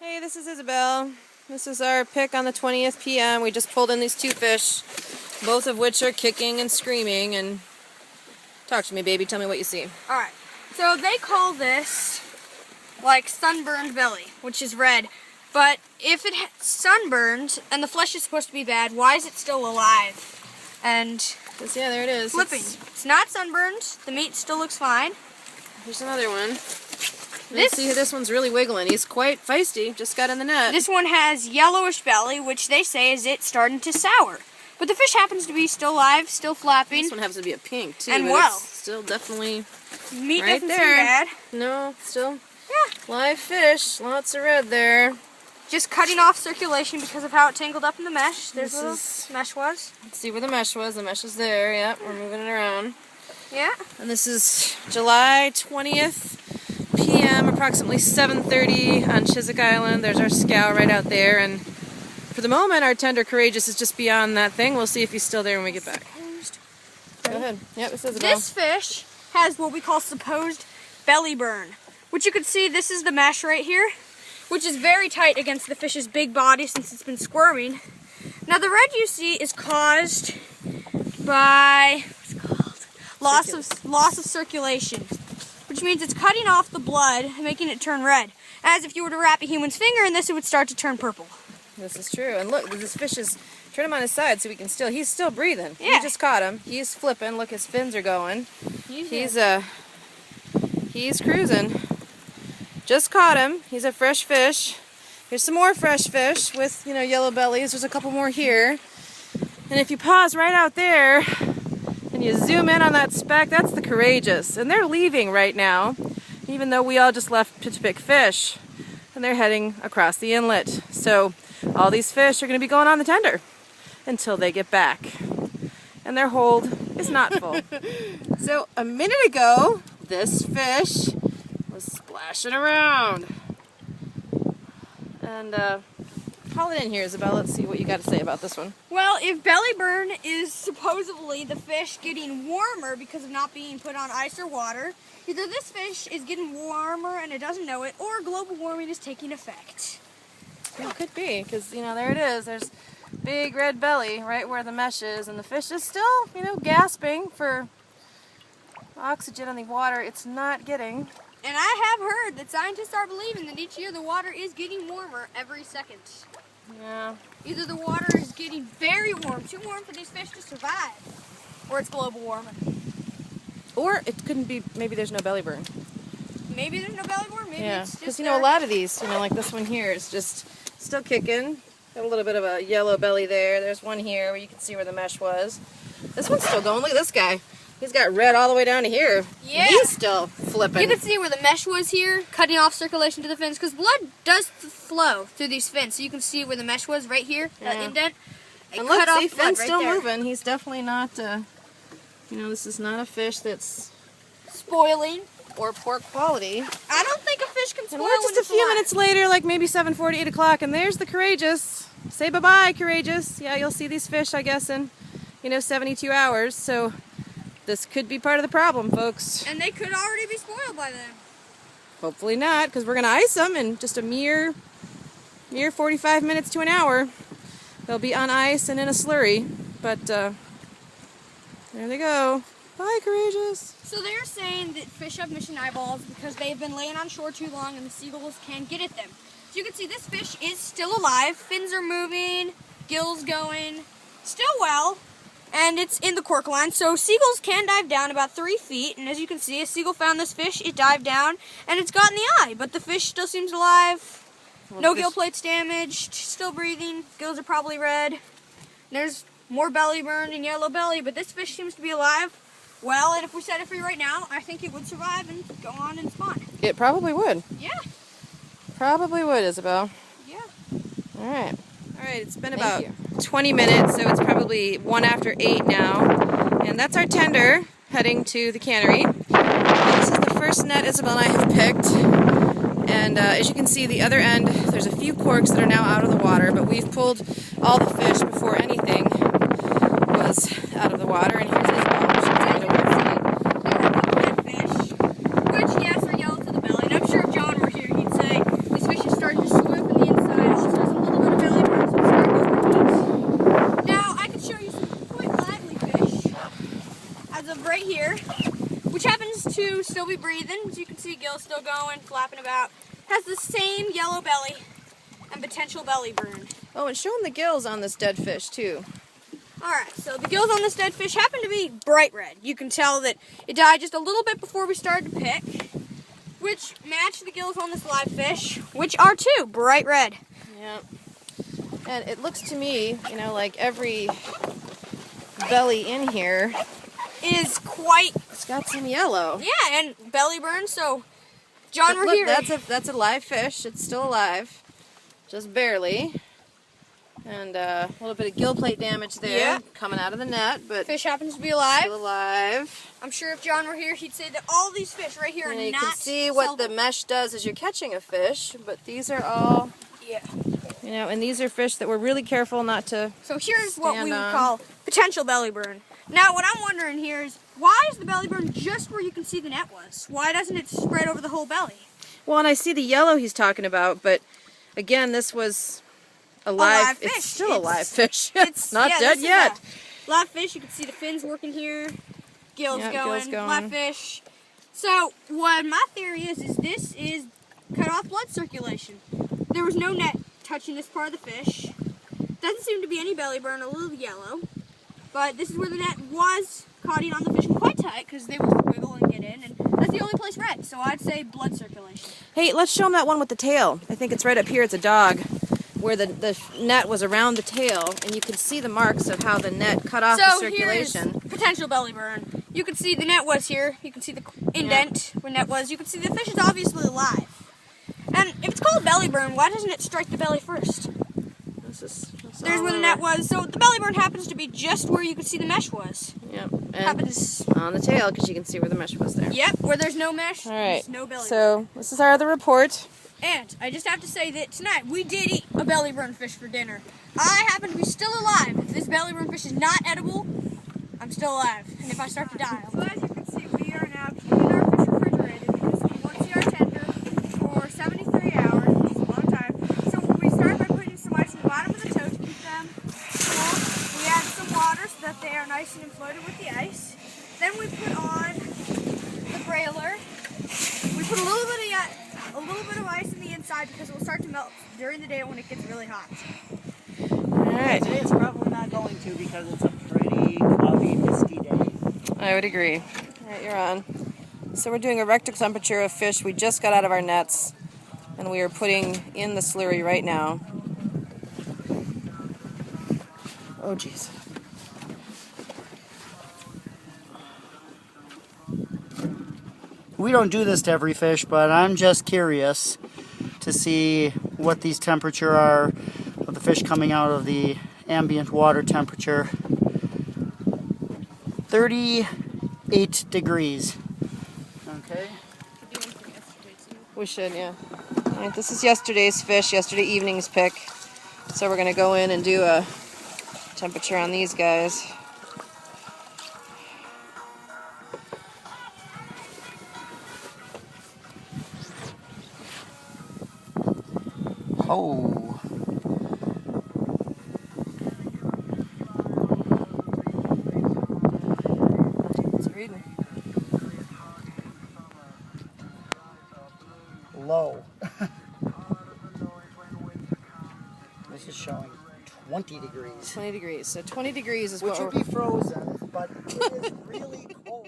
Hey, this is Isabel. This is our pick on the 20th p.m. We just pulled in these two fish, both of which are kicking and screaming. And talk to me, baby. Tell me what you see. Alright, so they call this like sunburned belly, which is red. But if it's sunburned and the flesh is supposed to be bad, why is it still alive? And Yeah, there it is. flipping. It's not sunburned. The meat still looks fine. Here's another one. This one's really wiggling. He's quite feisty. Just got in the net. This one has yellowish belly, which they say is it starting to sour. But the fish happens to be still alive, still flapping. This one happens to be a pink too. And but well. it's still definitely Meat right doesn't there. seem bad. No, still Yeah. live fish. Lots of red there. Just cutting off circulation because of how it tangled up in the mesh. There's This where is- the mesh was. Let's see where the mesh was. The mesh is there. Yep, we're moving it around. Yeah. And this is July 20th p.m. approximately 7:30 on Chiswick Island. There's our scow right out there, and for the moment our tender Courageous is just beyond that thing. We'll see if he's still there when we get back. Go ahead. Yep, this is This fish has what we call supposed belly burn, which you can see this is the mesh right here, which is very tight against the fish's big body since it's been squirming. Now the red you see is caused by loss of circulation, which means it's cutting off the blood and making it turn red. As if you were to wrap a human's finger in this, it would start to turn purple. This is true. And look, this fish is, turn him on his side so we can still, he's still breathing. Yeah. We just caught him. He's flipping. Look, his fins are going. He's cruising. Just caught him. He's a fresh fish. Here's some more fresh fish with, yellow bellies. There's a couple more here. And if you pause right out there and you zoom in on that speck, that's the Courageous. And they're leaving right now, even though we all just left to pick fish. And they're heading across the inlet. So all these fish are going to be going on the tender until they get back. And their hold is not full. So a minute ago, this fish was splashing around. And call it in here, Isabel. Let's see what you got to say about this one. Well, if belly burn is supposedly the fish getting warmer because of not being put on ice or water, either this fish is getting warmer and it doesn't know it, or global warming is taking effect. It could be, because, there it is. There's big red belly right where the mesh is, and the fish is still, gasping for oxygen in the water it's not getting. And I have heard that scientists are believing that each year the water is getting warmer every second. Yeah. Either the water is getting very warm, too warm for these fish to survive, or it's global warming. Or it couldn't be, maybe there's no belly burn. Maybe there's no belly burn, maybe Yeah, it's just because a lot of these, like this one here is just still kicking. Got a little bit of a yellow belly there. There's one here where you can see where the mesh was. This one's still going. Look at this guy. He's got red all the way down to here. Yeah. He's still flipping. You can see where the mesh was here, cutting off circulation to the fins, because blood does flow through these fins. So you can see where the mesh was right here, that indent. And look, see, fin's right still there. moving. He's definitely not, this is not a fish that's Spoiling. or poor quality. I don't think a fish can spoil And we're just when a it's few alive. minutes later, like maybe 7:40, 8 o'clock, and there's the Courageous. Say bye-bye, Courageous. Yeah, you'll see these fish, I guess, in, 72 hours. So this could be part of the problem, folks. And they could already be spoiled by then. Hopefully not, because we're going to ice them in just a mere 45 minutes to an hour. They'll be on ice and in a slurry. But there they go. Bye, Courageous. So they're saying that fish have mission eyeballs because they've been laying on shore too long and the seagulls can get at them. So you can see this fish is still alive. Fins are moving, gills going, still well, and it's in the cork line. So seagulls can dive down about 3 feet, and as you can see, a seagull found this fish, it dived down, and it's got in the eye, but the fish still seems alive. No gill plates damaged, still breathing, gills are probably red. There's more belly burn and yellow belly, but this fish seems to be alive. Well, and if we set it free right now, I think it would survive and go on and spawn. It probably would. Yeah. Probably would, Isabel. Yeah. All right. All right, it's been about 20 minutes, so it's probably 1 after 8 now. And that's our tender heading to the cannery. And this is the first net Isabel and I have picked. And as you can see, the other end, there's a few corks that are now out of the water, but we've pulled all the fish before anything was out of the water. And here's Isabel. Which, yes, are yellow to the belly. And I'm sure if John were here, he'd say this fish is starting to swim in the to still be breathing. As you can see, gills still going, flapping about. Has the same yellow belly and potential belly burn. Oh, and show them the gills on this dead fish too. Alright, so the gills on this dead fish happen to be bright red. You can tell that it died just a little bit before we started to pick, which match the gills on this live fish, which are too bright red. Yeah. And it looks to me, you know, like every belly in here Is quite, it's got some yellow. yeah, and belly burn, so John, But we're look, here. that's a live fish. It's still alive, just barely. And a little bit of gill plate damage there, Yeah. coming out of the net, but Fish happens to be alive. still alive. I'm sure if John were here, he'd say that all these fish right here And are you not can see what the sellable. mesh does as you're catching a fish, but these are all, Yeah. you know, and these are fish that we're really careful not to. So here's what Stand we would on. call potential belly burn. Now, what I'm wondering here is, why is the belly burn just where you can see the net was? Why doesn't it spread over the whole belly? Well, and I see the yellow he's talking about, but again, this was a live fish. It's still a live fish. It's It's not yeah, dead this is yet. a live fish. You can see the fins working here. Gills Yeah, going. gills going. Live fish. So what my theory is this is cut off blood circulation. There was no net touching this part of the fish. Doesn't seem to be any belly burn. A little yellow, but this is where the net was caught on the fish quite tight because they would wiggle and get in, and that's the only place red. So I'd say blood circulation. Hey, let's show him that one with the tail. I think it's right up here. It's a dog, where the net was around the tail, and you can see the marks of how the net cut off the So circulation. here's potential belly burn. You can see the net was here. You can see the indent where net was. You can see the fish is obviously alive. And if it's called belly burn, why doesn't it strike the belly first? This There's where the net was. So the belly burn happens to be just where you could see the mesh was. Yep. And Happens. on the tail, because you can see where the mesh was there. Yep, where there's no mesh, All right. there's no belly burn. So this is our other report. And I just have to say that tonight we did eat a belly burn fish for dinner. I happen to be still alive. If this belly burn fish is not edible, I'm still alive. And if I start to die, So as you can see, we are now keeping our fish refrigerated because we won't see our tender for 73 hours, which is a long time. So we start by putting some ice in the bottom of the tote to keep them cool. We add some water so that they are nice and floated with the ice. Then we put on the brailer. We put a little bit of ice in the inside because it will start to melt during the day when it gets really hot. All right. Today it's probably not going to because it's a pretty cloudy, misty day. I would agree. All right, you're on. So we're doing a rectal temperature of fish we just got out of our nets, and we are putting in the slurry right now. Oh, jeez. We don't do this to every fish, but I'm just curious to see what these temperature are of the fish coming out of the ambient water temperature. 38 degrees. Okay. We should, yeah. All right, this is yesterday's fish, yesterday evening's pick. So we're going to go in and do a temperature on these guys. Oh. What's it reading? Low. This is showing 20 degrees. 20 degrees. So 20 degrees is Which what would we're... be frozen, but it is really cold.